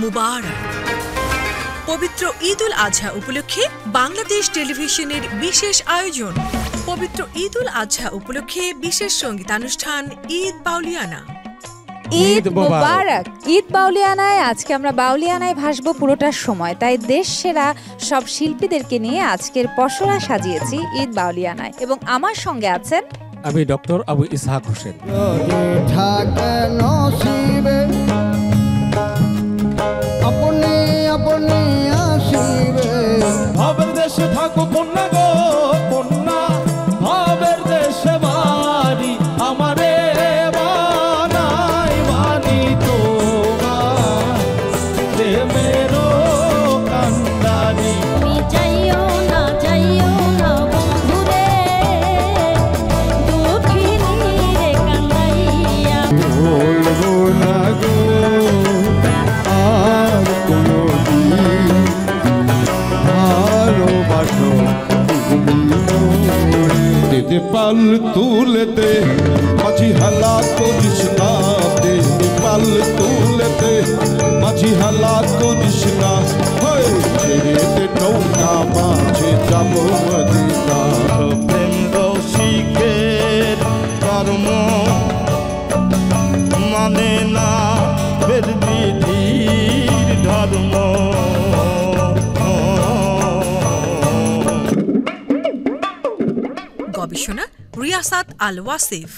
মুবারক। পবিত্র ঈদ উল আজহা উপলক্ষে বাংলাদেশ টেলিভিশনের বিশেষ আয়োজন। পবিত্র ঈদ উল আজহা উপলক্ষে বিশেষ সঙ্গীতানুষ্ঠান ঈদ বাউলিয়ানা। ঈদ মুবারক। ঈদ বাউলিয়ানায় আজকে আমরা বাউলিয়ানায় ভাসবো পুরোটার সময়, তাই দেশ সেরা সব শিল্পীদেরকে নিয়ে আজকের পসরা সাজিয়েছি ঈদ বাউলিয়ানায়, এবং আমার সঙ্গে আছেন আমি ডক্টর আবু ইসহাক হোসেন। ভাবের দেশে থাকো কন্যা গো কন্যা, ভাবের দেশে বাড়ি আমারে বানাই বানি তোমার প্রেমেরও কান্দানি। যাইও না বন্ধুরে, দুঃখিনী রে কান্দাইয়া। বলবো না গো আর কোনদিন ভালোবাসো দে পাল তুলতে মাঝি হালা করিস না, দে পাল তুলতে মাঝি হালা করিস না, ছেড়ে দে নৌকা মাঝে যাব মদিনা। প্রেম রসিকের কর্ম মানে না ফের বিধির ধর্ম। গবেষণা রিয়াসাত আল ওয়াসিফ।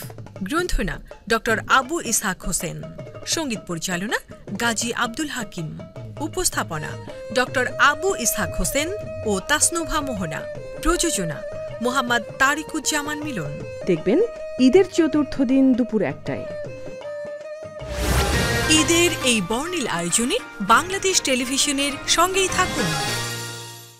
গ্রন্থনা ডক্টর আবু ইসহাক হোসেন। সঙ্গীত পরিচালনা গাজী আব্দুল হাকিম। উপস্থাপনা ডক্টর আবু ইসহাক হোসেন ও তাসনুভা মোহনা। প্রযোজনা মোহাম্মদ তারিকুজ্জামান মিলন। দেখবেন ঈদের চতুর্থ দিন দুপুর 1টায়। ঈদের এই বর্ণিল আয়োজনে বাংলাদেশ টেলিভিশনের সঙ্গেই থাকুন।